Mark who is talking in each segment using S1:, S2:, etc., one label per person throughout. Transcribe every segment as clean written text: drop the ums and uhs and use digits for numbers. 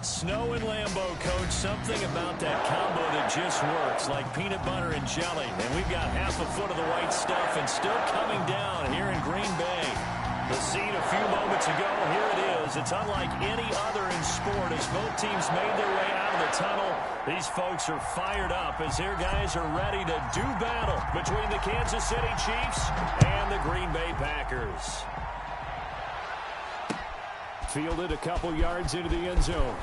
S1: Snow and Lambeau, Coach. Something about that combo that just works, like peanut butter and jelly. And we've got half a foot of the right stuff and still coming down here in Green Bay. The seed a few moments ago, here it is. It's unlike any other in sport as both teams made their way out of the tunnel. These folks are fired up as their guys are ready to do battle between the Kansas City Chiefs and the Green Bay Packers. Fielded a couple yards into the end zone.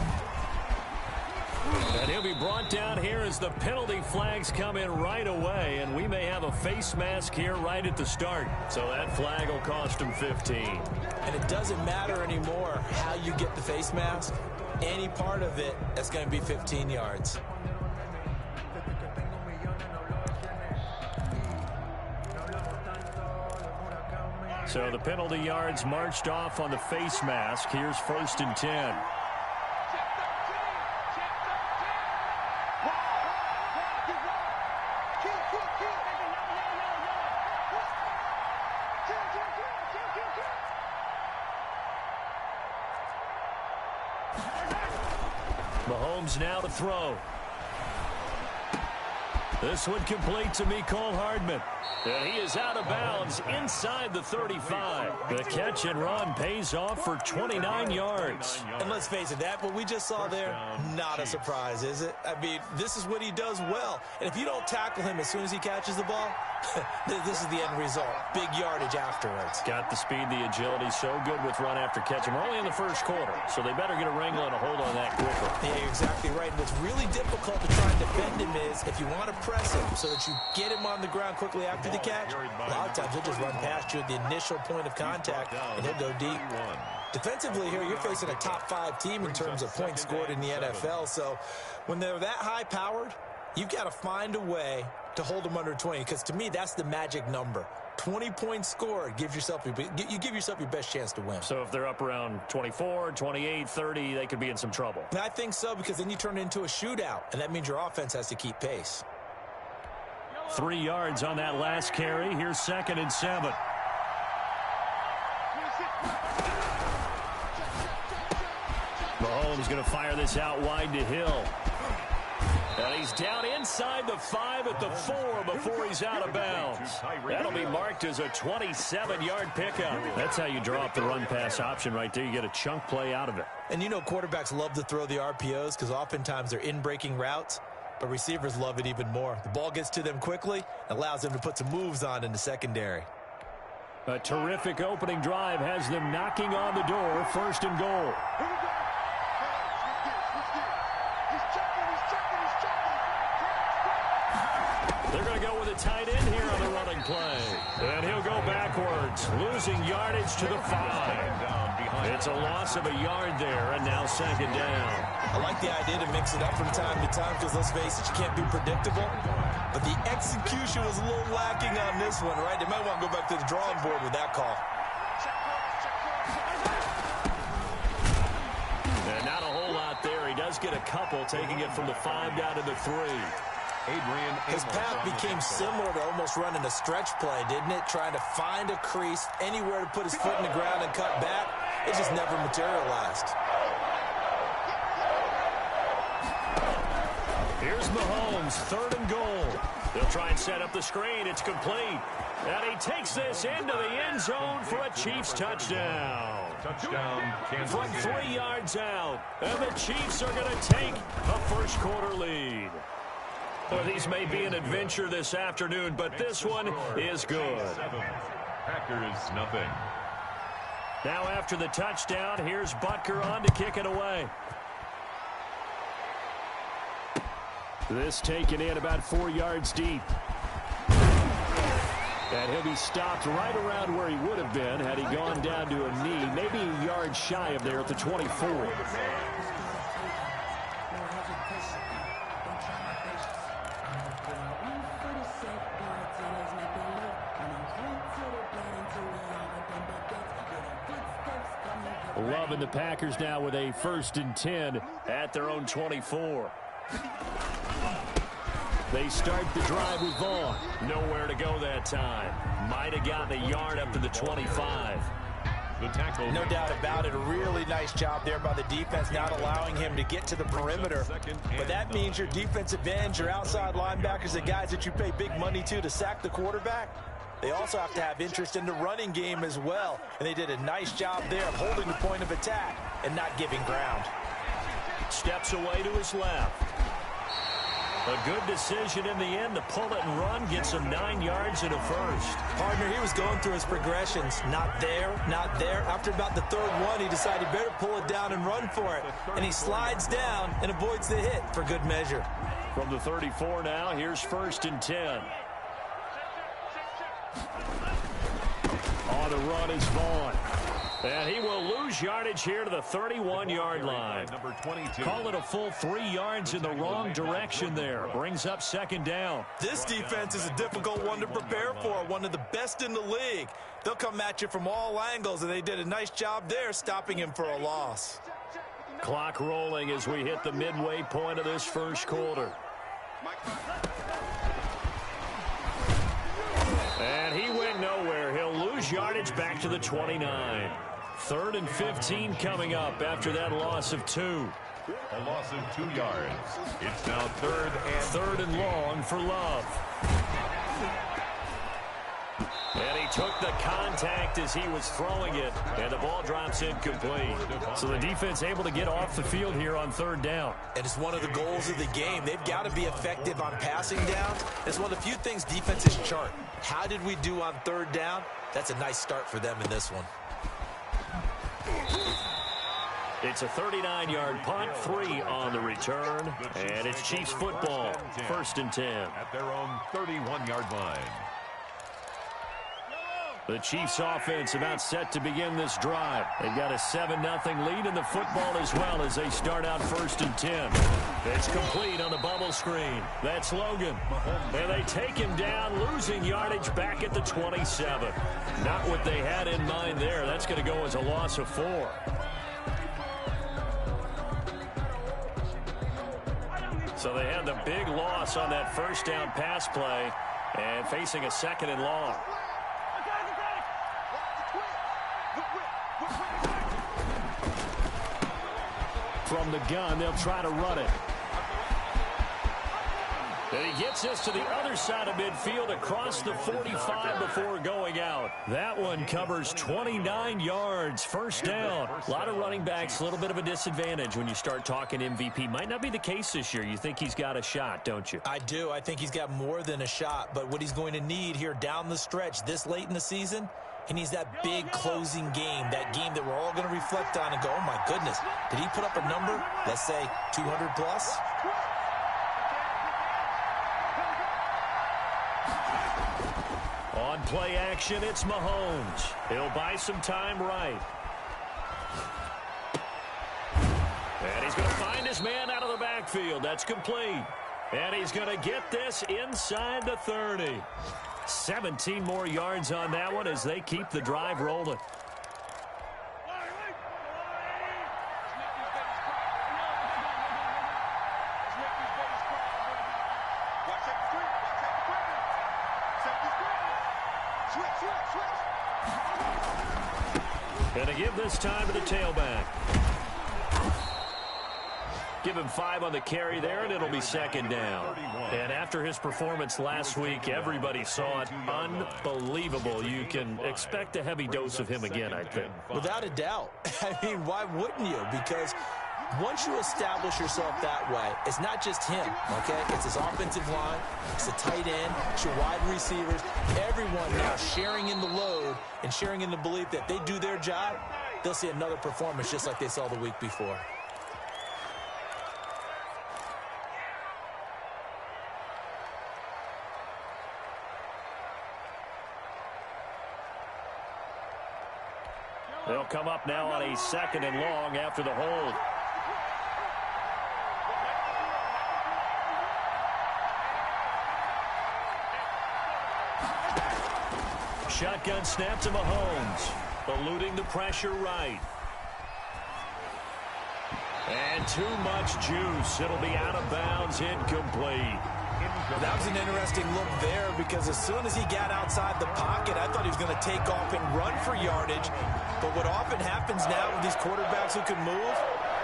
S1: And he'll be brought down here as the penalty flags come in right away. And we may have a face mask here right at the start. So that flag will cost him 15.
S2: And it doesn't matter anymore how you get the face mask. Any part of it, that's going to be 15 yards.
S1: So the penalty yards marched off on the face mask. Here's 1st and 10. Mahomes now to throw. This one complete to Mecole Hardman. And he is out of bounds inside the 35. The catch and run pays off for 29 yards.
S2: And let's face it, that what we just saw there, not a surprise, is it? I mean, this is what he does well. And if you don't tackle him as soon as he catches the ball, this is the end result. Big yardage afterwards.
S1: Got the speed, the agility, so good with run after catch. And we're only in the first quarter, so they better get a wrangle and a hold on that quicker.
S2: Yeah, you're exactly right. And what's really difficult to try and defend him is if you want to press him so that you get him on the ground quickly after the catch, a lot of times he'll just run past you at the initial point of contact, and he'll go deep. Defensively here, you're facing a top 5 team in terms of points scored in the NFL. So when they're that high-powered, you've got to find a way to hold them under 20, because to me, that's the magic number. 20 points scored, you give yourself your best chance to win.
S1: So if they're up around 24, 28, 30, they could be in some trouble.
S2: And I think so, because then you turn it into a shootout, and that means your offense has to keep pace.
S1: 3 yards on that last carry. Here's 2nd and 7. Mahomes going to fire this out wide to Hill. And he's down inside the 5 at the 4 before he's out of bounds. That'll be marked as a 27-yard pickup. That's how you draw up the run-pass option right there. You get a chunk play out of it.
S2: And you know quarterbacks love to throw the RPOs because oftentimes they're in-breaking routes, but receivers love it even more. The ball gets to them quickly, allows them to put some moves on in the secondary.
S1: A terrific opening drive has them knocking on the door. First and goal. They're going to go with a tight end here on the running play. And he'll go backwards, losing yardage to the 5. It's a loss of a yard there, and now second down.
S2: I like the idea to mix it up from time to time because, let's face it, you can't be predictable. But the execution was a little lacking on this one, right? They might want to go back to the drawing board with that call.
S1: And not a whole lot there. He does get a couple, taking it from the 5 down to the 3.
S2: His path became similar to almost running a stretch play, didn't it? Trying to find a crease, anywhere to put his foot in the ground and cut back. It just never materialized.
S1: Here's Mahomes, 3rd and goal. They'll try and set up the screen. It's complete. And he takes this into the end zone for a Chiefs touchdown. From 3 yards out. And the Chiefs are going to take a first quarter lead. Well, these may be an adventure this afternoon, but this one is good.
S3: Packers, nothing.
S1: Now after the touchdown, here's Butker on to kick it away. This taken in about 4 yards deep. And he'll be stopped right around where he would have been had he gone down to a knee, maybe a yard shy of there at the 24. Loving the Packers now with a 1st and 10 at their own 24. They start the drive with Vaughn. Nowhere to go that time. Might have gotten a yard up to the 25.
S3: The tackle.
S2: No doubt about it. A really nice job there by the defense, not allowing him to get to the perimeter. But that means your defensive ends, your outside linebackers, the guys that you pay big money to sack the quarterback, they also have to have interest in the running game as well. And they did a nice job there of holding the point of attack and not giving ground.
S1: Steps away to his left. A good decision in the end to pull it and run. Gets him 9 yards and a first.
S2: Partner, he was going through his progressions. Not there, not there. After about the 3rd one, he decided better pull it down and run for it. And he slides down and avoids the hit for good measure.
S1: From the 34 now, here's 1st and 10. On the run is Vaughn. And he will lose yardage here to the 31-yard line.
S3: Number 22.
S1: Call it a full 3 yards in the wrong direction there. Brings up second down.
S2: This defense is a difficult one to prepare for, one of the best in the league. They'll come at you from all angles, and they did a nice job there stopping him for a loss.
S1: Clock rolling as we hit the midway point of this first quarter. And he went nowhere. He'll lose yardage back to the 29. 3rd and 15 coming up after that loss of 2.
S3: A loss of 2 yards. It's now
S1: 3rd and long for Love. And he took the contact as he was throwing it, and the ball drops incomplete. So the defense able to get off the field here on 3rd down.
S2: And it's one of the goals of the game. They've got to be effective on passing downs. It's one of the few things defenses chart. How did we do on 3rd down? That's a nice start for them in this one.
S1: It's a 39-yard punt, 3 on the return, and it's Chiefs football, 1st and 10.
S3: at their own 31-yard line.
S1: The Chiefs offense about set to begin this drive. They've got a 7-0 lead in the football as well as they start out 1st and 10. It's complete on the bubble screen. That's Logan. And they take him down, losing yardage back at the 27. Not what they had in mind there. That's going to go as a loss of 4. So they had the big loss on that 1st down pass play and facing a 2nd and long. From the gun, they'll try to run it. And he gets us to the other side of midfield across the 45 before going out. That one covers 29 yards, 1st down. A lot of running backs, a little bit of a disadvantage when you start talking MVP. Might not be the case this year. You think he's got a shot, don't you?
S2: I do. I think he's got more than a shot. But what he's going to need here down the stretch this late in the season He needs that big closing game, that game that we're all going to reflect on and go, oh, my goodness, did he put up a number, let's say 200 plus?
S1: On play action, it's Mahomes. He'll buy some time right. And he's going to find his man out of the backfield. That's complete. And he's going to get this inside the 30. 17 more yards on that one as they keep the drive rolling. Going to give this time to the tailback. Give him 5 on the carry there, and it'll be second down. And after his performance last week, everybody saw it. Unbelievable. You can expect a heavy dose of him again, I think.
S2: Without a doubt. I mean, why wouldn't you? Because once you establish yourself that way, it's not just him, okay? It's his offensive line, it's the tight end, it's your wide receivers, everyone now sharing in the load and sharing in the belief that they do their job, they'll see another performance just like they saw the week before.
S1: They'll come up now on a second and long after the hold. Shotgun snap to Mahomes. Eluding the pressure right. And too much juice. It'll be out of bounds, incomplete.
S2: That was an interesting look there because as soon as he got outside the pocket, I thought he was going to take off and run for yardage. But what often happens now with these quarterbacks who can move,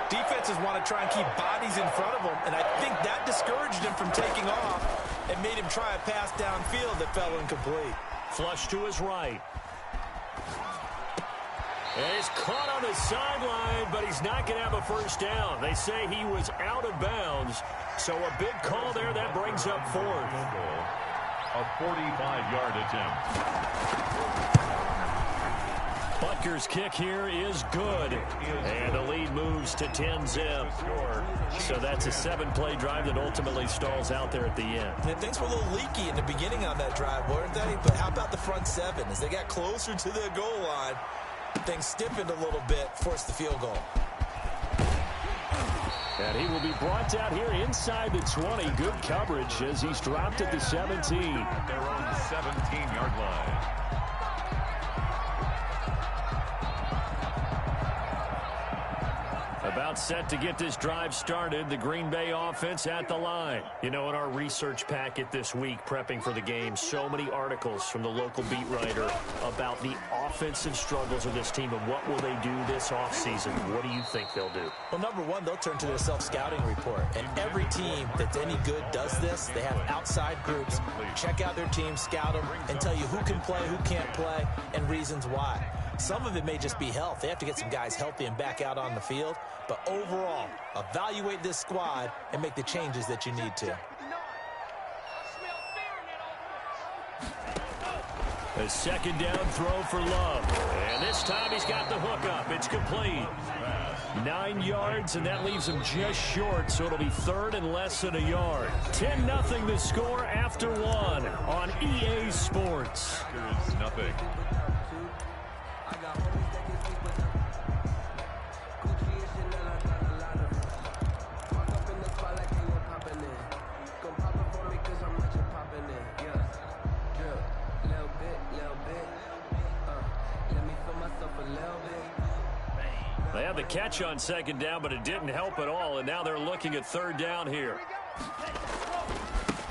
S2: defenses want to try and keep bodies in front of them. And I think that discouraged him from taking off and made him try a pass downfield that fell incomplete.
S1: Flush to his right. And he's caught on the sideline, but he's not going to have a first down. They say he was out of bounds. So a big call there that brings up fourth.
S3: A 45-yard attempt.
S1: Butker's kick here is good. And the lead moves to 10-zip. So that's a 7-play drive that ultimately stalls out there at the end.
S2: And things were a little leaky in the beginning on that drive, weren't they? But how about the front 7? As they got closer to the goal line, things stiffened a little bit, forced the field goal.
S1: And he will be brought out here inside the 20. Good coverage as he's dropped at the 17.
S3: They're on the 17-yard line.
S1: About set to get this drive started. The Green Bay offense at the line. You know, in our research packet this week, prepping for the game, so many articles from the local beat writer about the offensive struggles of this team and what will they do this offseason. What do you think they'll do?
S2: Well, number one, they'll turn to their self-scouting report. And every team that's any good does this. They have outside groups. Check out their team, scout them, and tell you who can play, who can't play, and reasons why. Some of it may just be health. They have to get some guys healthy and back out on the field. But overall, evaluate this squad and make the changes that you need to.
S1: A second down throw for Love. And this time he's got the hook up. It's complete. 9 yards, and that leaves him just short, so it'll be third and less than a yard. 10-0 the score after one on EA Sports.
S3: There's nothing.
S1: They had the catch on second down, but it didn't help at all, and now they're looking at third down here.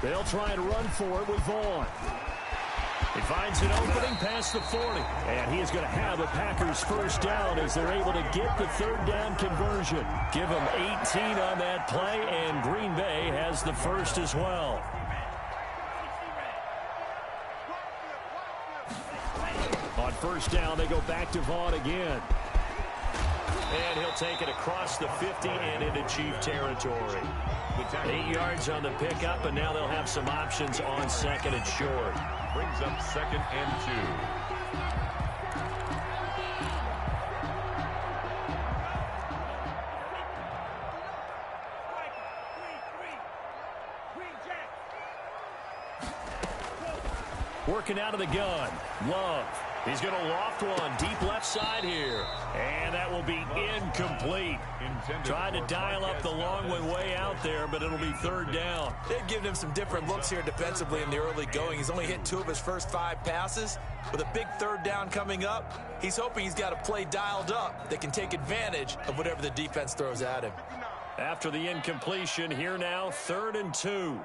S1: They'll try and run for it with Vaughn. He finds an opening past the 40, and he is going to have a Packers first down as they're able to get the third down conversion. Give them 18 on that play, and Green Bay has the first as well. On first down, they go back to Vaughn again. And he'll take it across the 50 and into Chief territory. 8 yards on the pickup, and now they'll have some options on second and short.
S3: Brings up second and 2.
S1: Working out of the gun. Love. He's going to loft one deep left side here. And that will be incomplete. Trying to dial up the long one way out there, but it'll be third down.
S2: They've given him some different looks here defensively in the early going. He's only hit 2 of his first 5 passes. With a big third down coming up, he's hoping he's got a play dialed up that can take advantage of whatever the defense throws at him.
S1: After the incompletion, here now, 3rd and 2.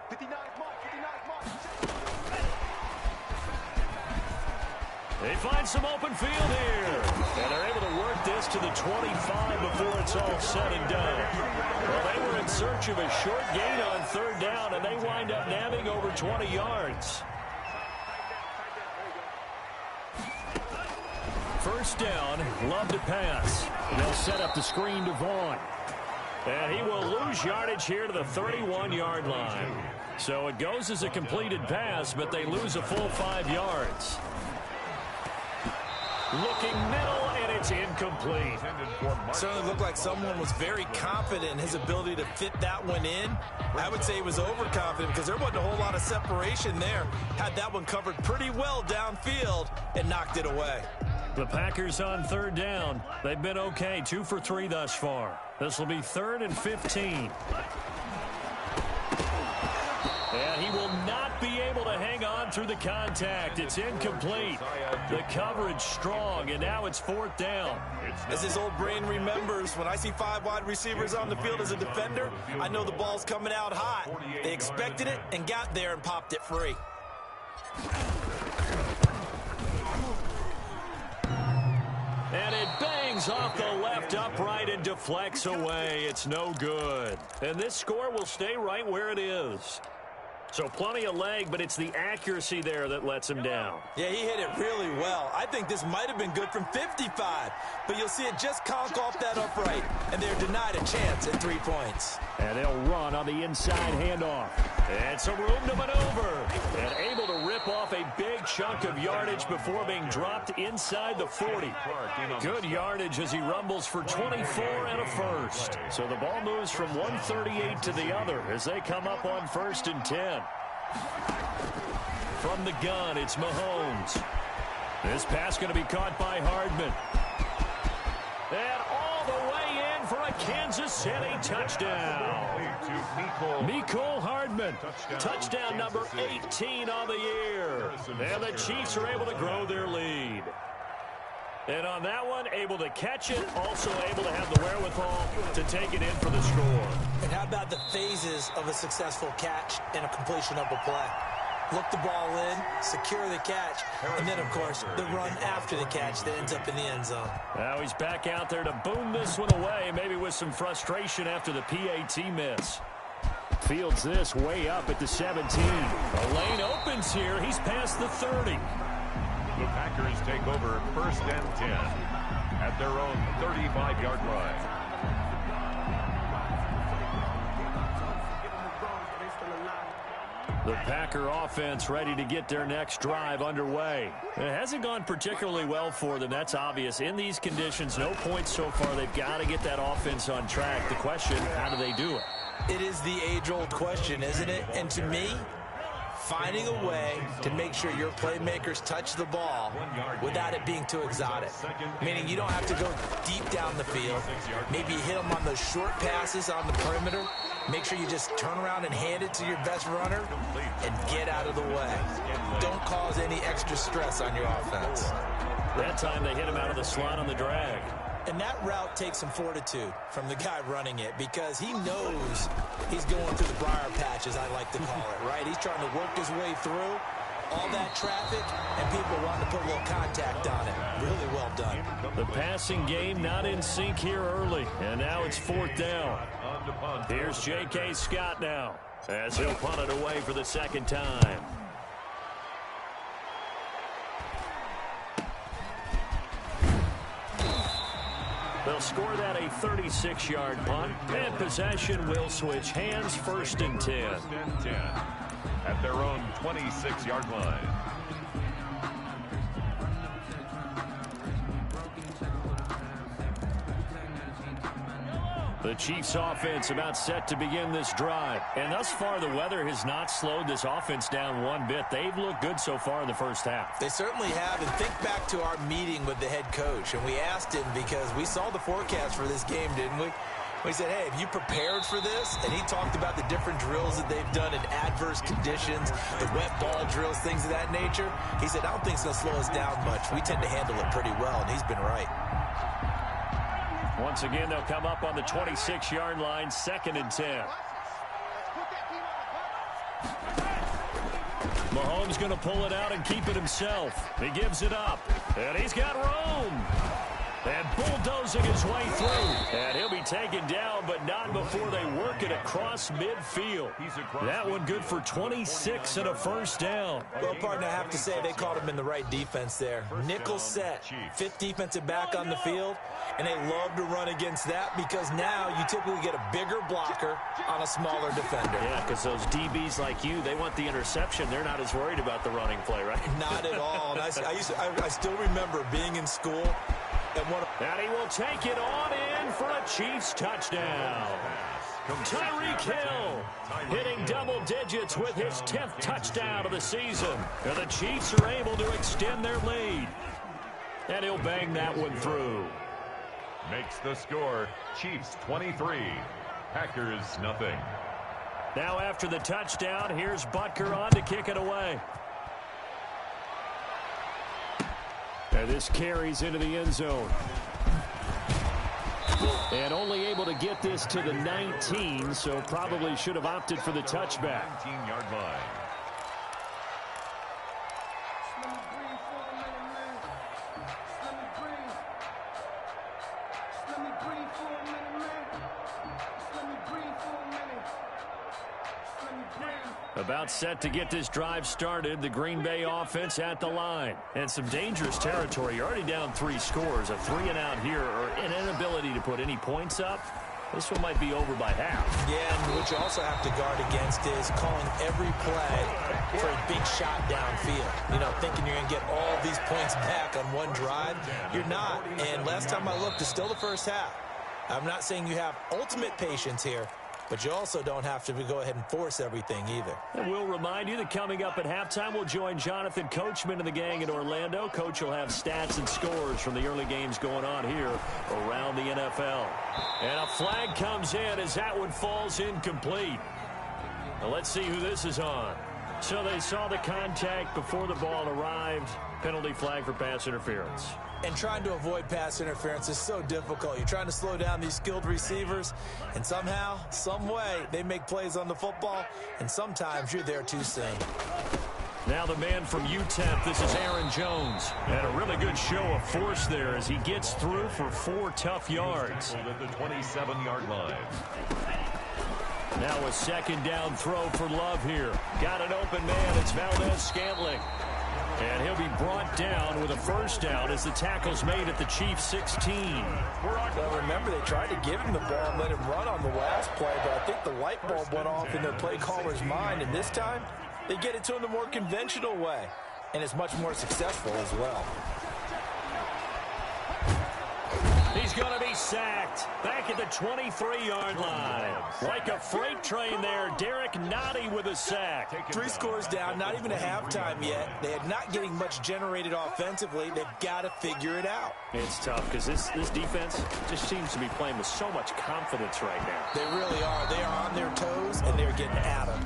S1: They find some open field here. And they're able to work this to the 25 before it's all said and done. Well, they were in search of a short gain on 3rd down, and they wind up nabbing over 20 yards. First down, Love to pass. They'll set up the screen to Vaughn. And he will lose yardage here to the 31-yard line. So it goes as a completed pass, but they lose a full 5 yards. Looking middle, and it's incomplete.
S2: Certainly looked like someone was very confident in his ability to fit that one in. I would say he was overconfident because there wasn't a whole lot of separation there. Had that one covered pretty well downfield and knocked it away.
S1: The Packers on 3rd down. They've been okay, 2 for 3 thus far. This will be 3rd and 15. And he will not be able to hang on through the contact. It's incomplete. The coverage strong, and now it's 4th down.
S2: As his old brain remembers, when I see 5 wide receivers on the field as a defender, I know the ball's coming out hot. They expected it and got there and popped it free.
S1: And it bangs off the left upright and deflects away. It's no good. And this score will stay right where it is. So plenty of leg, but it's the accuracy there that lets him down.
S2: Yeah, he hit it really well. I think this might have been good from 55, but you'll see it just conk off that upright, and they're denied a chance at 3 points.
S1: And they'll run on the inside handoff. And some room to maneuver. And able to rip off a big chunk of yardage before being dropped inside the 40. Good yardage as he rumbles for 24 and a first. So the ball moves from 138 to the other as they come up on 1st and 10. From the gun, it's Mahomes. This pass going to be caught by Hardman. And all the way in for a Kansas City touchdown. Mecole Hardman, touchdown number 18 on the year. And the Chiefs are able to grow their lead. And on that one, able to catch it, also able to have the wherewithal to take it in for the score.
S2: And how about the phases of a successful catch and a completion of a play? Look the ball in, secure the catch, and then, of course, the run after the catch that ends up in the end zone.
S1: Now he's back out there to boom this one away, maybe with some frustration after the PAT miss. Fields this way up at the 17. A lane opens here. He's past the 30.
S3: The Packers take over 1st and 10 at their own 35-yard line.
S1: The Packer offense ready to get their next drive underway. It hasn't gone particularly well for them. That's obvious. In these conditions, no points so far. They've got to get that offense on track. The question, how do they do it?
S2: It is the age-old question, isn't it? And to me, finding a way to make sure your playmakers touch the ball without it being too exotic. Meaning you don't have to go deep down the field. Maybe you hit them on those short passes on the perimeter. Make sure you just turn around and hand it to your best runner and get out of the way. Don't cause any extra stress on your offense.
S1: That time they hit him out of the slot on the drag.
S2: And that route takes some fortitude from the guy running it because he knows he's going through the briar patch, as I like to call it, right? He's trying to work his way through all that traffic, and people want to put a little contact on it. Really well done.
S1: The passing game not in sync here early, and now it's 4th down. Here's J.K. Scott now as he'll punt it away for the 2nd time. They'll score that a 36-yard punt, and possession will switch hands, 1st and 10.
S3: At their own 26-yard line.
S1: The Chiefs offense about set to begin this drive. And thus far, the weather has not slowed this offense down one bit. They've looked good so far in the first half.
S2: They certainly have. And think back to our meeting with the head coach. And we asked him because we saw the forecast for this game, didn't we? We said, hey, have you prepared for this? And he talked about the different drills that they've done in adverse conditions, the wet ball drills, things of that nature. He said, I don't think it's going to slow us down much. We tend to handle it pretty well, and he's been right.
S1: Once again, they'll come up on the 26-yard line, 2nd and 10. Mahomes going to pull it out and keep it himself. He gives it up, and he's got room. And bulldozing his way through. And he'll be taken down, but not before they work it across midfield. That one good for 26 and a first down.
S2: Well, partner, I have to say they caught him in the right defense there. Nickel set, 5th defensive back on the field, and they love to run against that because now you typically get a bigger blocker on a smaller defender.
S1: Yeah, because those DBs like you, they want the interception. They're not as worried about the running play, right?
S2: Not at all. And I still remember being in school.
S1: And he will take it on in for a Chiefs touchdown. Tyreek Hill hitting double digits with his 10th touchdown of the season. And the Chiefs are able to extend their lead. And he'll bang that one through.
S3: Makes the score Chiefs 23, Packers nothing.
S1: Now after the touchdown, here's Butker on to kick it away. And this carries into the end zone. And only able to get this to the 19, so probably should have opted for the touchback.
S3: 19-yard line.
S1: About set to get this drive started. The Green Bay offense at the line. And some dangerous territory. You're already down 3 scores. A 3 and out here, or an inability to put any points up. This one might be over by half.
S2: Yeah, and what you also have to guard against is calling every play for a big shot downfield. You know, thinking you're going to get all these points back on one drive. You're not. And last time I looked, it's still the first half. I'm not saying you have ultimate patience here, but you also don't have to go ahead and force everything either.
S1: And we'll remind you that coming up at halftime, we'll join Jonathan Coachman and the gang in Orlando. Coach will have stats and scores from the early games going on here around the NFL. And a flag comes in as that one falls incomplete. Now let's see who this is on. So they saw the contact before the ball arrived. Penalty flag for pass interference.
S2: And trying to avoid pass interference is so difficult. You're trying to slow down these skilled receivers, and somehow, some way, they make plays on the football, and sometimes you're there too soon.
S1: Now the man from UTEP, this is Aaron Jones. And a really good show of force there as he gets through for 4 tough yards.
S3: At the 27-yard line.
S1: Now a 2nd down throw for Love here. Got an open man. It's Valdez-Scantling. And he'll be brought down with a first down as the tackle's made at the Chiefs' 16.
S2: Well, remember, they tried to give him the ball and let him run on the last play, but I think the light bulb went off in their play caller's mind, and this time they get it to him the more conventional way, and it's much more successful as well.
S1: He's going to be sacked back at the 23-yard line. Like a freight train there, Derek Nottie with a sack.
S2: 3 scores down, not even a halftime yet. They are not getting much generated offensively. They've got to figure it out.
S1: It's tough because this defense just seems to be playing with so much confidence right now.
S2: They really are. They are on their toes, and they're getting at them.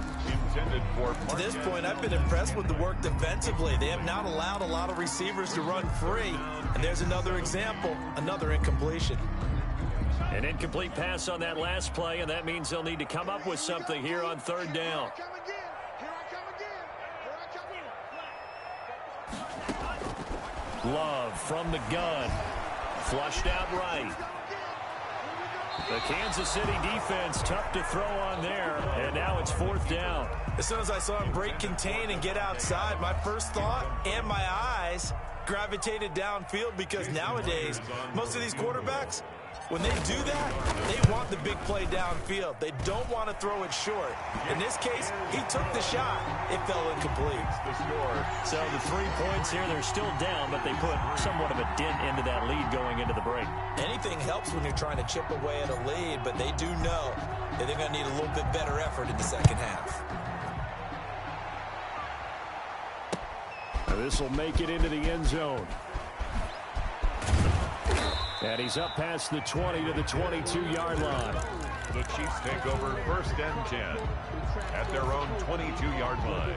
S2: To this point, I've been impressed with the work defensively. They have not allowed a lot of receivers to run free. And there's another example, another incompletion.
S1: An incomplete pass on that last play, and that means they'll need to come up with something here on 3rd down. Love from the gun. Flushed out right. The Kansas City defense tough to throw on there, and now it's 4th down.
S2: As soon as I saw him break contain and get outside, my first thought and my eyes gravitated downfield because nowadays, most of these quarterbacks, When they do that, they want the big play downfield. They don't want to throw it short. In this case, he took the shot. It fell incomplete.
S1: So the 3 points here, they're still down, but they put somewhat of a dent into that lead going into the break.
S2: Anything helps when you're trying to chip away at a lead, but they do know that they're going to need a little bit better effort in the second half.
S1: This will make it into the end zone. And he's up past the 20 to the 22-yard line.
S3: The Chiefs take over 1st and 10 at their own 22-yard line.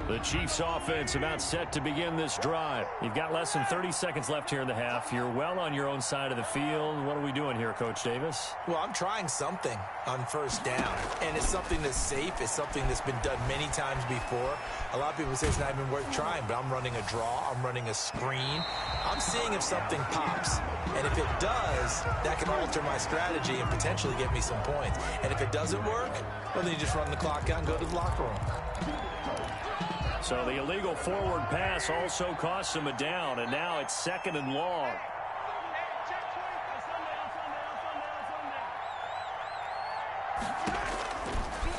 S1: The Chiefs offense about set to begin this drive. You've got less than 30 seconds left here in the half. You're well on your own side of the field. What are we doing here, Coach Davis?
S2: Well, I'm trying something on 1st down, and it's something that's safe. It's something that's been done many times before. A lot of people say it's not even worth trying, but I'm running a draw. I'm running a screen. I'm seeing if something pops, and if it does, that can alter my strategy and potentially get me some points. And if it doesn't work, well, then you just run the clock out and go to the locker room.
S1: So the illegal forward pass also costs him a down, and now it's 2nd and long.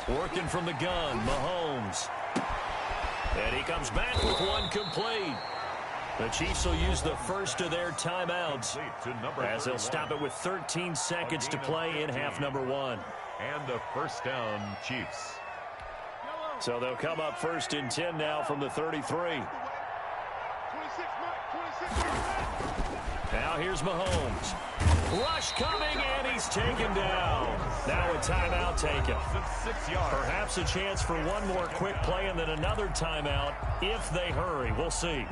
S1: Working from the gun, Mahomes. And he comes back with one complete. The Chiefs will use the first of their timeouts as they'll stop it with 13 seconds to play in half number 1.
S3: And a 1st down, Chiefs.
S1: So they'll come up 1st and 10 now from the 33. Now here's Mahomes. Rush coming, and he's taken down. Now a timeout taken. Perhaps a chance for one more quick play and then another timeout if they hurry. We'll see.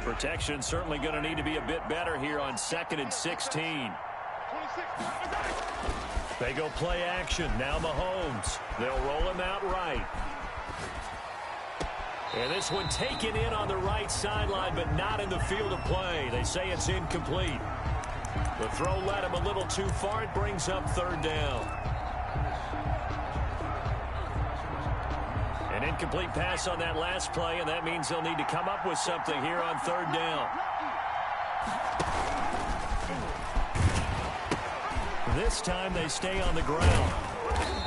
S1: Protection certainly going to need to be a bit better here on 2nd and 16. They go play action. Now Mahomes. They'll roll him out right. And this one taken in on the right sideline, but not in the field of play. They say it's incomplete. The throw led him a little too far. It brings up 3rd down. An incomplete pass on that last play, and that means they'll need to come up with something here on 3rd down. This time they stay on the ground.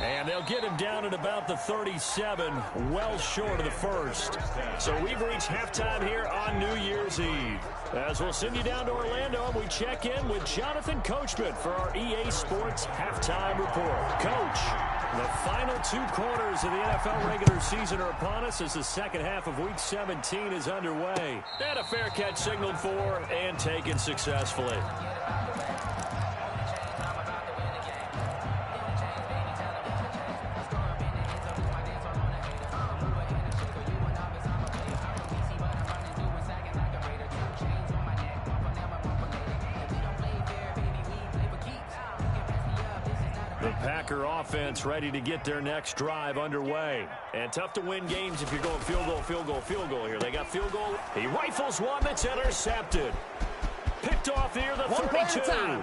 S1: And they'll get him down at about the 37, well short of the 1st. So we've reached halftime here on New Year's Eve. As we'll send you down to Orlando, and we check in with Jonathan Coachman for our EA Sports Halftime Report. Coach, the final 2 quarters of the NFL regular season are upon us as the second half of Week 17 is underway. And a fair catch signaled for and taken successfully. Packer offense ready to get their next drive underway. And tough to win games if you're going field goal, field goal, field goal here. They got field goal. He rifles one that's intercepted. Picked off near the 32.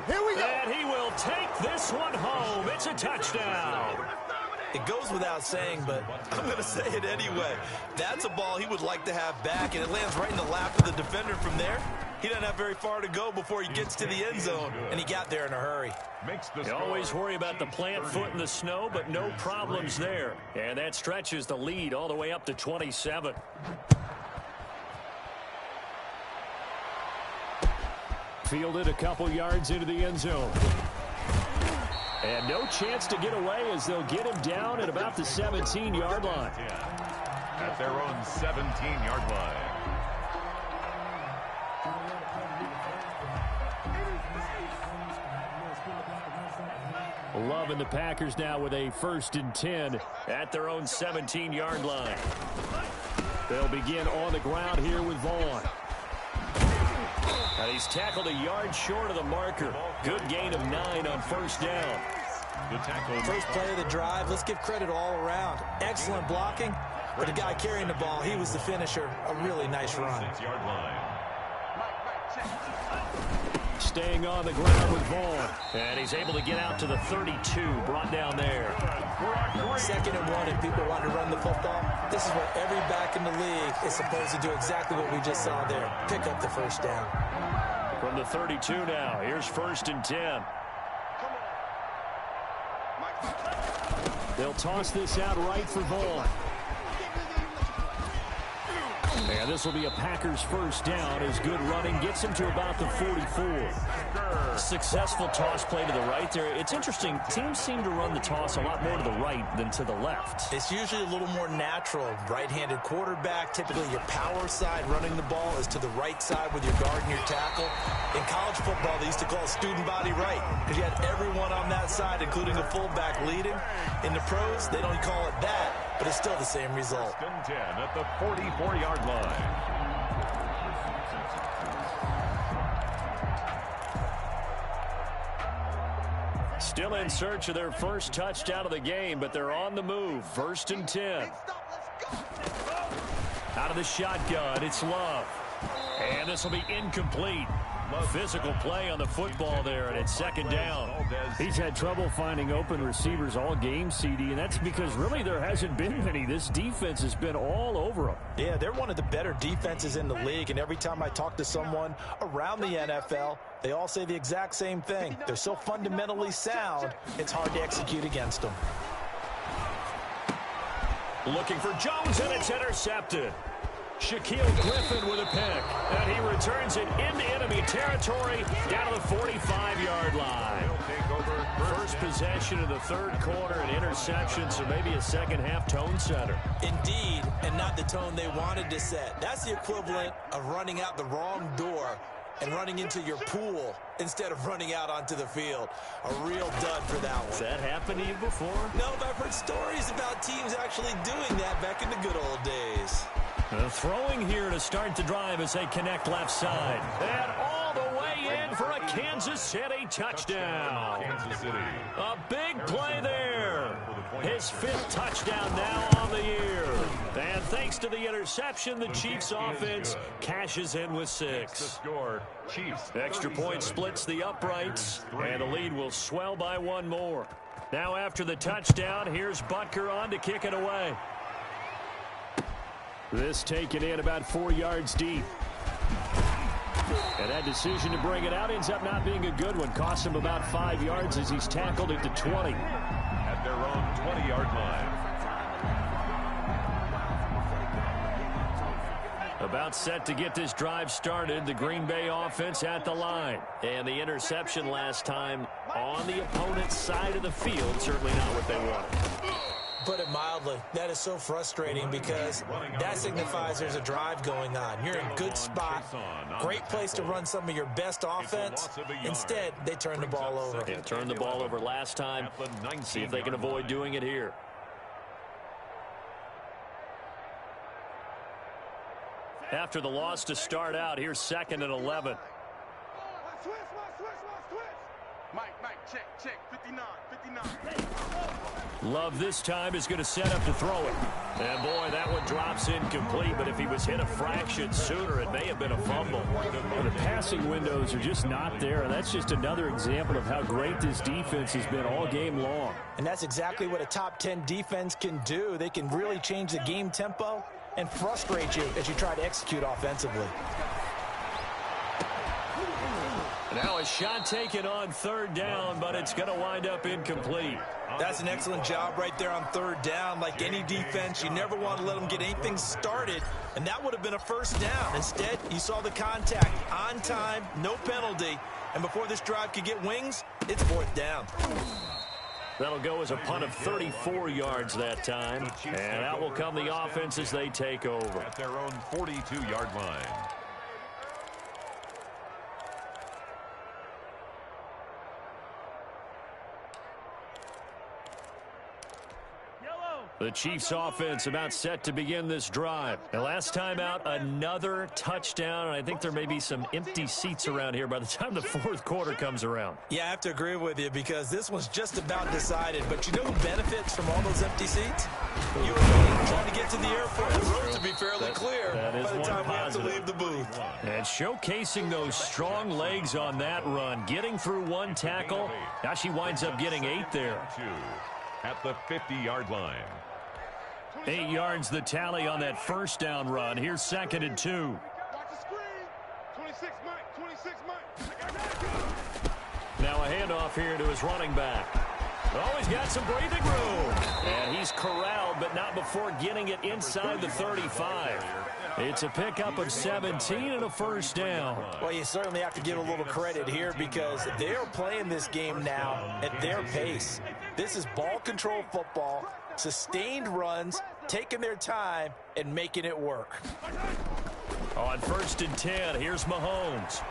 S4: Here we go.
S1: And he will take this one home. It's a touchdown.
S2: It goes without saying, but I'm going to say it anyway. That's a ball he would like to have back, and it lands right in the lap of the defender from there. He doesn't have very far to go before he gets to the end zone, and he got there in a hurry.
S1: You always worry about the plant foot in the snow, but no problems there. And that stretches the lead all the way up to 27. Fielded a couple yards into the end zone. And no chance to get away as they'll get him down at about the 17-yard line.
S3: At their own 17-yard line.
S1: Loving the Packers now with a 1st and 10 at their own 17-yard line. They'll begin on the ground here with Vaughn. And he's tackled a yard short of the marker. Good gain of 9 on 1st down.
S2: First play of the drive. Let's give credit all around. Excellent blocking. But the guy carrying the ball, he was the finisher. A really nice run.
S1: Staying on the ground with Vaughn. And he's able to get out to the 32, brought down there.
S2: 2nd and 1, and people want to run the football. This is where every back in the league is supposed to do exactly what we just saw there. Pick up the first down.
S1: From the 32 now, here's 1st and 10. They'll toss this out right for Vaughn. And this will be a Packers first down as good running gets him to about the 44. Successful toss play to the right there. It's interesting. Teams seem to run the toss a lot more to the right than to the left.
S2: It's usually a little more natural. Right-handed quarterback, typically your power side running the ball is to the right side with your guard and your tackle. In college football, they used to call student body right because you had everyone on that side, including the fullback leading. In the pros, they don't call it that, but it's still the same result.
S3: 10 at the 44-yard line.
S1: Still in search of their first touchdown of the game, but they're on the move. 1st and 10. Out of the shotgun, it's Love. And this will be incomplete. Physical play on the football there, and it's 2nd down. He's had trouble finding open receivers all game, CD, and that's because really there hasn't been any. This defense has been all over them.
S2: Yeah, they're one of the better defenses in the league, and every time I talk to someone around the NFL, they all say the exact same thing. They're so fundamentally sound, it's hard to execute against them.
S1: Looking for Jones, and it's intercepted. Shaquille Griffin with a pick, and he returns it into enemy territory down to the 45-yard line. First possession of the 3rd quarter, an interception, so maybe a second-half tone setter.
S2: Indeed, and not the tone they wanted to set. That's the equivalent of running out the wrong door and running into your pool instead of running out onto the field. A real dud for that one.
S1: Has that happened to you before?
S2: No, but I've heard stories about teams actually doing that back in the good old days.
S1: Throwing here to start the drive as they connect left side. And all the way in for a Kansas City touchdown.
S3: Kansas City.
S1: A big play there. His 5th touchdown now on the year. And thanks to the interception, the Chiefs offense cashes in with 6. Extra point splits the uprights, and the lead will swell by 1 more. Now after the touchdown, here's Butker on to kick it away. This taken in about 4 yards deep. And that decision to bring it out ends up not being a good one. Costs him about 5 yards as he's tackled at the 20.
S3: At their own 20-yard line.
S1: About set to get this drive started. The Green Bay offense at the line. And the interception last time on the opponent's side of the field. Certainly not what they wanted.
S2: Put it mildly, that is so frustrating because that signifies there's a drive going on. You're in a good spot, great place to run some of your best offense. Instead, they turn the ball over.
S1: Yeah, turned the ball over last time. See if they can avoid doing it here. After the loss to start out, here's 2nd and 11.
S4: Mike, check, 59.
S1: Love this time is going to set up to throw it. And boy, that one drops incomplete, but if he was hit a fraction sooner, it may have been a fumble. Well, the passing windows are just not there, and that's just another example of how great this defense has been all game long.
S2: And that's exactly what a top 10 defense can do. They can really change the game tempo and frustrate you as you try to execute offensively.
S1: Now a shot taken on 3rd down, but it's going to wind up incomplete.
S2: That's an excellent job right there on 3rd down. Like any defense, you never want to let them get anything started, and that would have been a 1st down. Instead, you saw the contact on time, no penalty, and before this drive could get wings, it's 4th down.
S1: That'll go as a punt of 34 yards that time, and out will come the offense as they take over.
S3: At their own 42-yard line.
S1: The Chiefs offense about set to begin this drive. And last time out, another touchdown. And I think there may be some empty seats around here by the time the fourth quarter comes around.
S2: Yeah, I have to agree with you because this one's just about decided. But you know who benefits from all those empty seats? You and me trying to get to the airport. The road to be fairly clear by the time we have to leave the booth.
S1: And showcasing those strong legs on that run, getting through one tackle. Now she winds up getting 8 there.
S3: At the 50-yard line.
S1: 8 yards the tally on that first down run. Here's 2nd and 2.
S4: Watch the screen. 26 Mike. 26 Mike.
S1: Now a handoff here to his running back. Oh, he's got some breathing room. And he's corralled, but not before getting it inside the 35. It's a pickup of 17 and a first down.
S2: Well, you certainly have to give a little credit here because they're playing this game now at their pace. This is ball control football, sustained runs, taking their time, and making it work.
S1: On 1st and 10, here's Mahomes.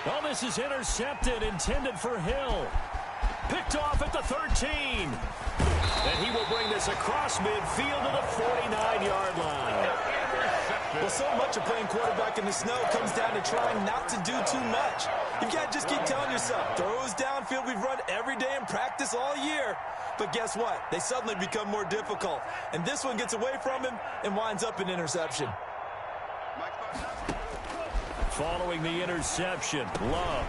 S1: Oh, this is intercepted, intended for Hill. Picked off at the 13. And he will bring this across midfield to the 49-yard line.
S2: Well, so much of playing quarterback in the snow comes down to trying not to do too much. You've got to just keep telling yourself, throws downfield we've run every day in practice all year. But guess what? They suddenly become more difficult. And this one gets away from him and winds up an interception.
S1: Following the interception, Love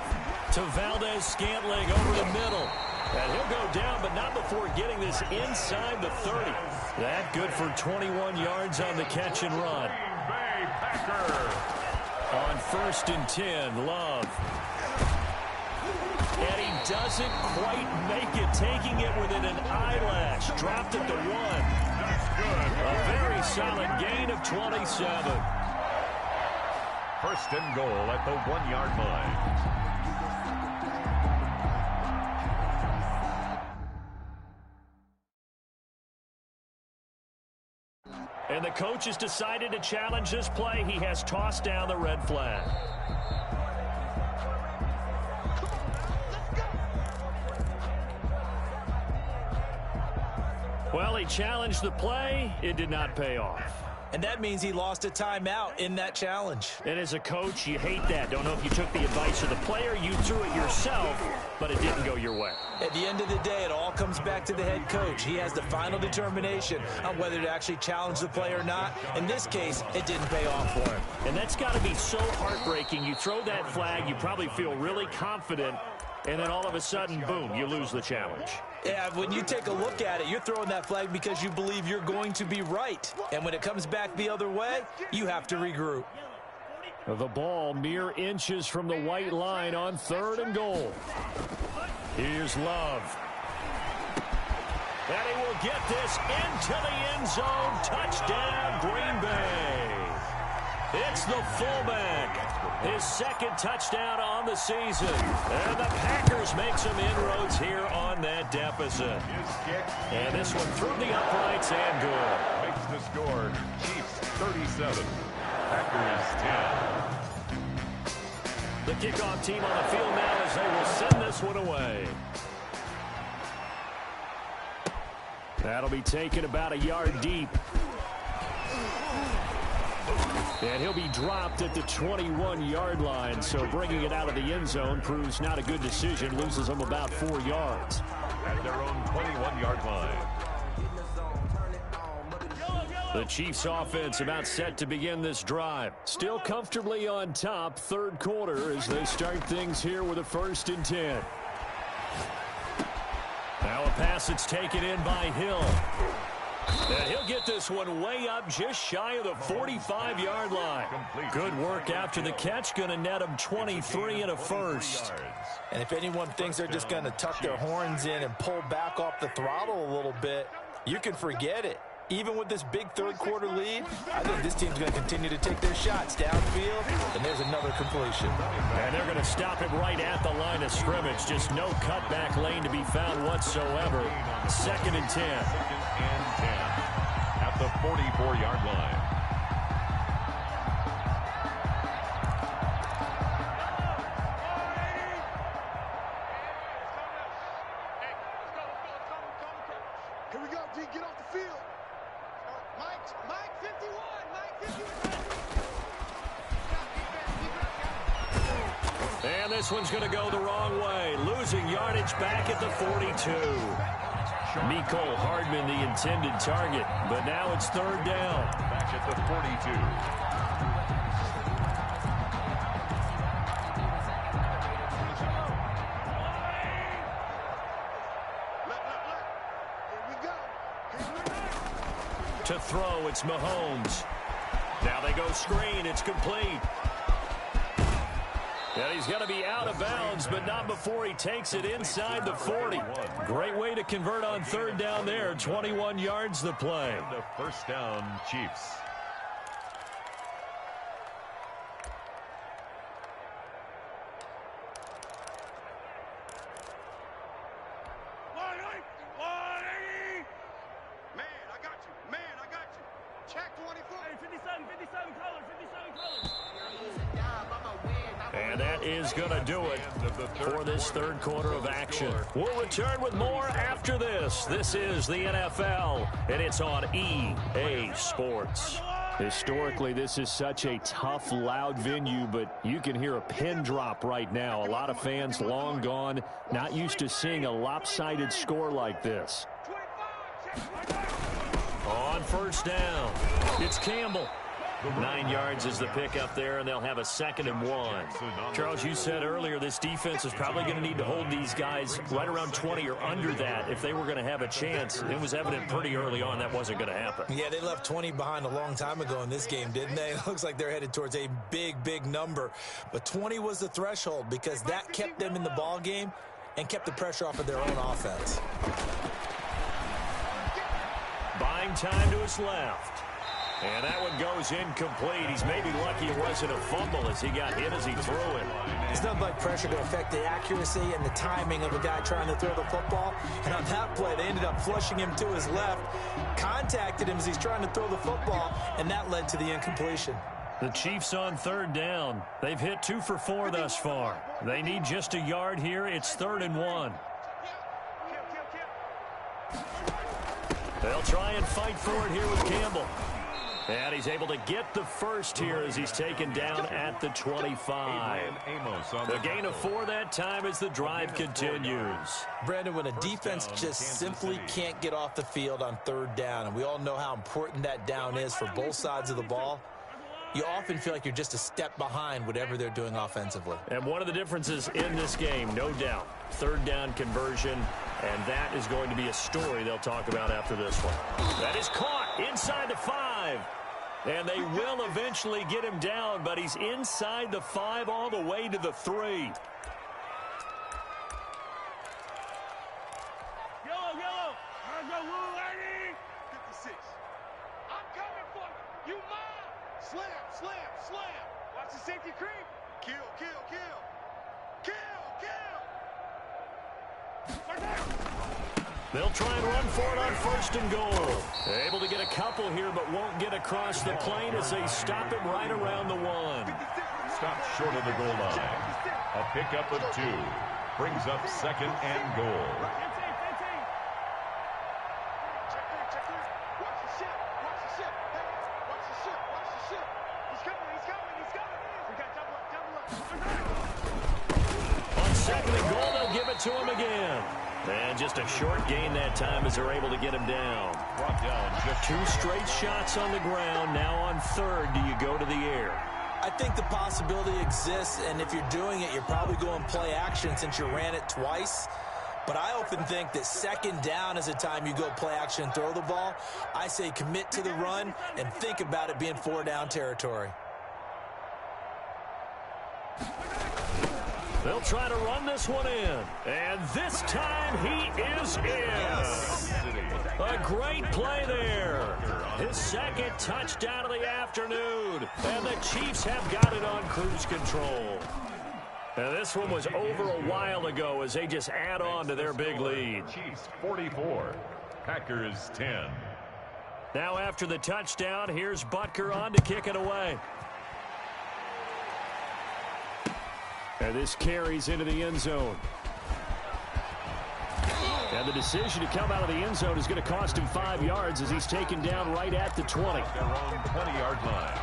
S1: to Valdez-Scantling over the middle. And he'll go down, but not before getting this inside the 30. That good for 21 yards on the catch and run. On 1st and 10, Love. And he doesn't quite make it, taking it within an eyelash. Dropped at the 1. A very solid gain of 27.
S3: 1st and goal at the 1-yard line.
S1: And the coach has decided to challenge this play. He has tossed down the red flag. Well, he challenged the play. It did not pay off.
S2: And that means he lost a timeout in that challenge.
S1: And as a coach, you hate that. Don't know if you took the advice of the player. You threw it yourself, but it didn't go your way.
S2: At the end of the day, it all comes back to the head coach. He has the final determination on whether to actually challenge the play or not. In this case, it didn't pay off for him.
S1: And that's got to be so heartbreaking. You throw that flag, you probably feel really confident, and then all of a sudden, boom, you lose the challenge.
S2: Yeah, when you take a look at it, you're throwing that flag because you believe you're going to be right. And when it comes back the other way, you have to regroup.
S1: The ball mere inches from the white line on 3rd and goal. Here's Love. And he will get this into the end zone. Touchdown, Green Bay. It's the fullback. His 2nd touchdown on the season. And the Packers make some inroads here on that deficit. And this one through the uprights and good.
S3: Makes the score. Chiefs 37. Packers 10.
S1: The kickoff team on the field now as they will send this one away. That'll be taken about a yard deep. And he'll be dropped at the 21-yard line, so bringing it out of the end zone proves not a good decision. Loses them about 4 yards.
S3: At their own 21-yard line.
S1: The Chiefs offense about set to begin this drive. Still comfortably on top, 3rd quarter as they start things here with a 1st and 10. Now a pass that's taken in by Hill. And he'll get this one way up just shy of the 45-yard line. Good work after the catch. Going to net him 23 and a first.
S2: And if anyone thinks they're just going to tuck their horns in and pull back off the throttle a little bit, you can forget it. Even with this big 3rd quarter lead, I think this team's going to continue to take their shots downfield, and there's another completion.
S1: And they're going to stop it right at the line of scrimmage. Just no cutback lane to be found whatsoever. 2nd and 10.
S3: 2nd and 10 at the 44-yard line.
S1: And this one's going to go the wrong way. Losing yardage back at the 42. Mecole Hardman the intended target, but now it's third down.
S3: Back at the 42.
S1: To throw, it's Mahomes. Now they go screen. It's complete. And he's going to be out of bounds, but not before he takes it inside the 40. Great way to convert on third down there. 21 yards the play.
S3: And the first down, Chiefs.
S1: And that is going to do it for this third quarter of action. We'll return with more after this. This is the NFL, and it's on EA Sports. Historically, this is such a tough, loud venue, but you can hear a pin drop right now. A lot of fans long gone, not used to seeing a lopsided score like this. On first down, it's Campbell. 9 yards is the pickup there, and they'll have a 2nd and 1. Charles, you said earlier this defense is probably going to need to hold these guys right around 20 or under that if they were going to have a chance. It was evident pretty early on that wasn't going to happen.
S2: Yeah, they left 20 behind a long time ago in this game, didn't they? It looks like they're headed towards a big, big number. But 20 was the threshold because that kept them in the ball game and kept the pressure off of their own offense. Buying time to his left. And that one goes incomplete. He's maybe lucky it wasn't a fumble as he got hit as he threw it. It's nothing like pressure to affect the accuracy and the timing of a guy trying to throw the football. And on that play, they ended up flushing him to his left, contacted him as he's trying to throw the football, and that led to the incompletion.
S1: The Chiefs on third down. They've hit 2 for 4 thus far. They need just a yard here. It's 3rd and 1. They'll try and fight for it here with Campbell. And he's able to get the first here as he's taken down at the 25. The gain of 4 that time as the drive continues. Brandon, when a defense just simply can't get off the field on third down, and we all know how important that down is for both sides of the ball, you often feel like you're just a step behind whatever they're doing offensively. And one of the differences in this game, no doubt, third down conversion, and that is going to be a story they'll talk about after this one. That is caught inside the 5. And they will eventually get him down, but he's inside the 5 all the way to the 3.
S4: Yellow. I go, Woo, lady. 56. I'm coming for you. You mine. Slam. Watch the safety creep. Kill.
S1: They'll try and run for it on 1st and goal. Able to get a couple here, but won't get across the plane as they stop him right around the 1.
S3: Stopped short of the goal line. A pickup of 2. Brings up 2nd and goal.
S1: On 2nd and goal, they'll give it to him again. And just a short gain that time as they're able to get him down.
S3: Brought down just
S1: 2 straight shots on the ground. Now on 3rd, do you go to the air?
S2: I think the possibility exists, and if you're doing it, you're probably going play action since you ran it twice. But I often think that 2nd down is the time you go play action and throw the ball. I say commit to the run and think about it being 4-down territory.
S1: They'll try to run this one in. And this time he is in.
S2: Yes.
S1: A great play there. His 2nd touchdown of the afternoon. And the Chiefs have got it on cruise control. And this one was over a while ago as they just add on to their big lead.
S3: Chiefs 44. Packers 10.
S1: Now after the touchdown, here's Butker on to kick it away. And this carries into the end zone. And the decision to come out of the end zone is going to cost him 5 yards as he's taken down right at the 20.
S3: Their own 20-yard line.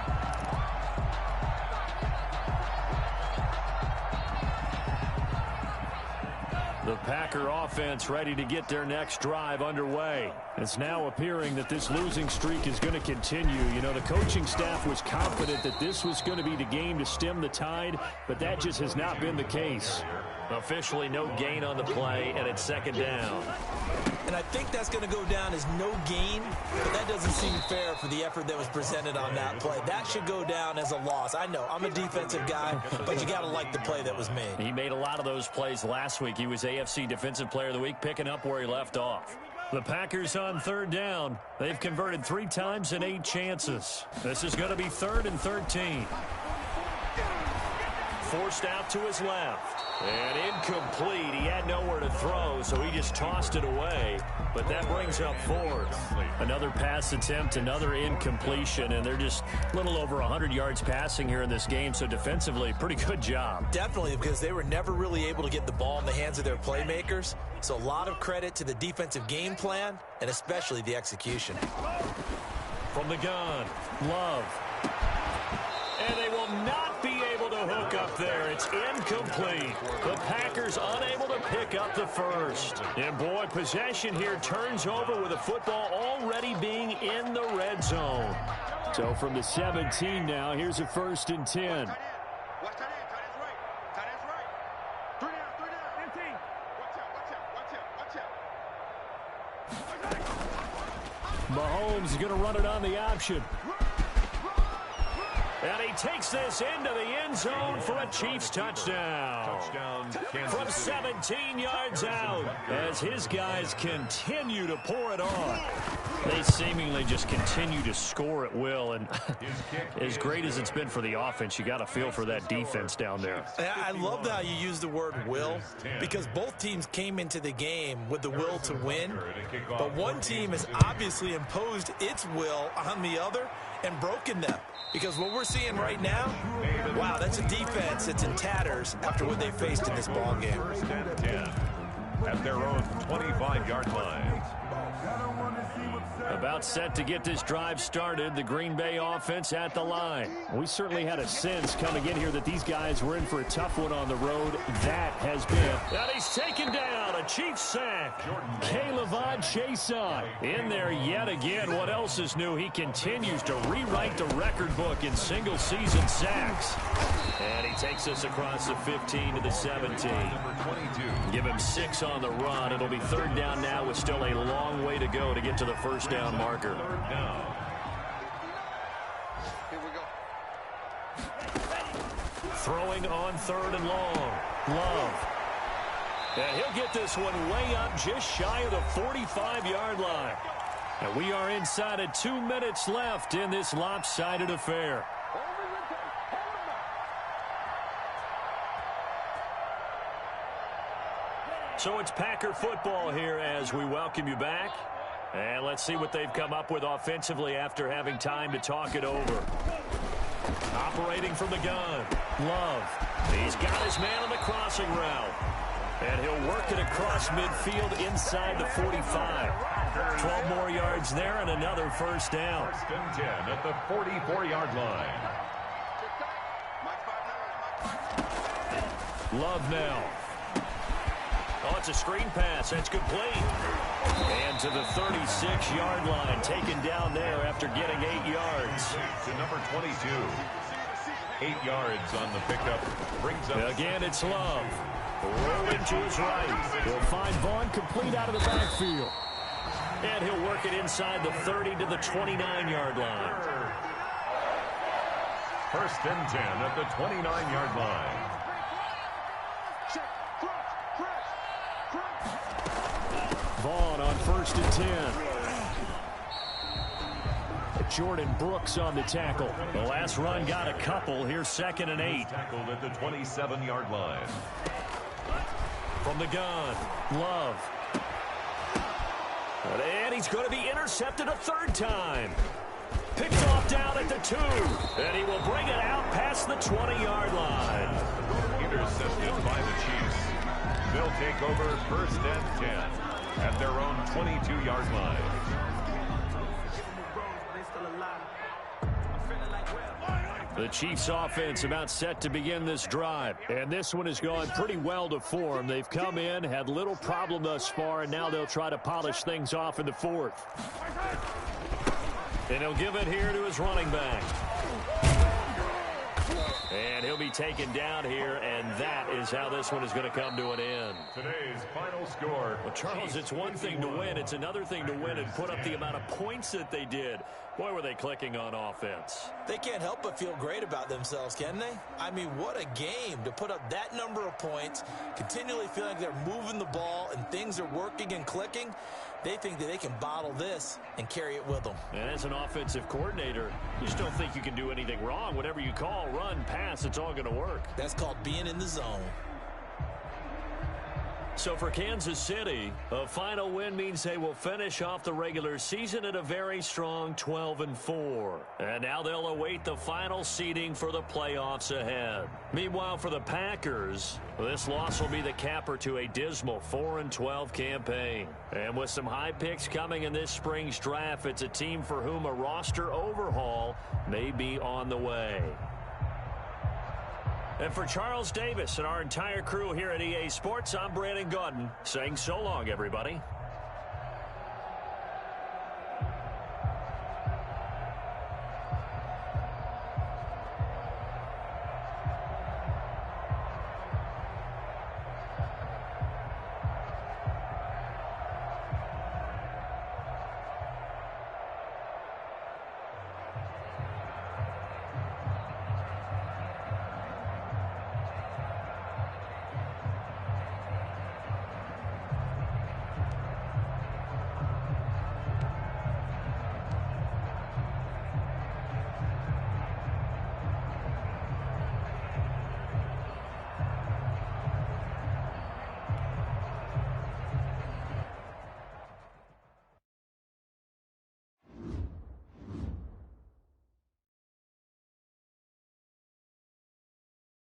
S1: The Packer offense ready to get their next drive underway. It's now appearing that this losing streak is going to continue. You know, the coaching staff was confident that this was going to be the game to stem the tide, but that just has not been the case. Officially no gain on the play, and it's second down.
S2: And I think that's going to go down as no gain, but that doesn't seem fair for the effort that was presented on that play. That should go down as a loss. I know, I'm a defensive guy, but you got to like the play that was made.
S1: He made a lot of those plays last week. He was AFC Defensive Player of the Week, picking up where he left off. The Packers on third down. They've converted 3 times in 8 chances. This is going to be 3rd and 13. Forced out to his left. And incomplete. He had nowhere to throw, so he just tossed it away. But that brings up 4th. Another pass attempt, another incompletion, and they're just a little over 100 yards passing here in this game. So defensively, pretty good job.
S2: Definitely, because they were never really able to get the ball in the hands of their playmakers. So a lot of credit to the defensive game plan, and especially the execution.
S1: From the gun, Love. And they will not be able to hook up there. It's incomplete. The Packers unable to pick up the first. And boy, possession here turns over with the football already being in the red zone. So from the 17 now, here's a 1st and 10.
S4: Watch tight end. Tight end's right. Tight end's right. 3 down. 15. Watch out.
S1: Mahomes is going to run it on the option. And he takes this into the end zone for a Chiefs touchdown. From 17 yards out as his guys continue to pour it on. They seemingly just continue to score at will. And as great as it's been for the offense, you got to feel for that defense down there.
S2: I love how you use the word will, because both teams came into the game with the will to win. But one team has obviously imposed its will on the other and broken them. Because what we're seeing right now, wow, that's a defense that's in tatters after what they faced in this ball game.
S3: 1st and 10 at their own 25-yard line.
S1: About set to get this drive started, the Green Bay offense at the line. We certainly had a sense coming in here that these guys were in for a tough one on the road. That has been. And he's taken down, a Chiefs sack. K'Lavon Chaisson in there yet again. What else is new? He continues to rewrite the record book in single-season sacks. And he takes us across the 15 to the 17. Give him 6 on the run. It'll be 3rd down now with still a long way to go to get to the 1st down marker.
S4: Here we go.
S1: Throwing on 3rd and long. Love. And he'll get this one way up just shy of the 45-yard line. And we are inside of 2 minutes left in this lopsided affair. So it's Packer football here as we welcome you back. And let's see what they've come up with offensively after having time to talk it over. Operating from the gun. Love. He's got his man on the crossing route. And he'll work it across midfield inside the 45. 12 more yards there and another 1st down.
S3: 1st and 10 at the 44-yard line.
S1: Love now. Oh, it's a screen pass. That's complete. And to the 36-yard line, taken down there after getting 8 yards.
S3: To number 22. 8 yards on the pickup. Brings up.
S1: Again, it's Love. Rolling to his right. He'll find Vaughn complete out of the backfield. And he'll work it inside the 30 to the 29-yard line.
S3: 1st and 10 at the 29-yard line.
S1: Vaughn on 1st and 10. Jordan Brooks on the tackle. The last run got a couple. Here's 2nd and 8.
S3: Tackled at the 27-yard line.
S1: From the gun, Love. And he's going to be intercepted a 3rd time. Picked off down at the 2. And he will bring it out past the 20-yard line.
S3: Intercepted by the Chiefs. They'll take over 1st and 10 at their own 22-yard line.
S1: The Chiefs offense about set to begin this drive. And this one has gone pretty well to form. They've come in, had little problem thus far, and now they'll try to polish things off in the fourth. And he'll give it here to his running back. And he'll be taken down here, and that is how this one is going to come to an end.
S3: Today's final score.
S1: Well, Charles, it's one thing to win. It's another thing to win and put up the amount of points that they did. Boy, were they clicking on offense.
S2: They can't help but feel great about themselves, can they? I mean, what a game to put up that number of points, continually feeling like they're moving the ball and things are working and clicking. They think that they can bottle this and carry it with them.
S1: And as an offensive coordinator, you just don't think you can do anything wrong. Whatever you call, run, pass, it's all going to work.
S2: That's called being in the zone.
S1: So for Kansas City, a final win means they will finish off the regular season at a very strong 12-4. And now they'll await the final seeding for the playoffs ahead. Meanwhile, for the Packers, this loss will be the capper to a dismal 4-12 campaign. And with some high picks coming in this spring's draft, it's a team for whom a roster overhaul may be on the way. And for Charles Davis and our entire crew here at EA Sports, I'm Brandon Gaudin saying so long, everybody.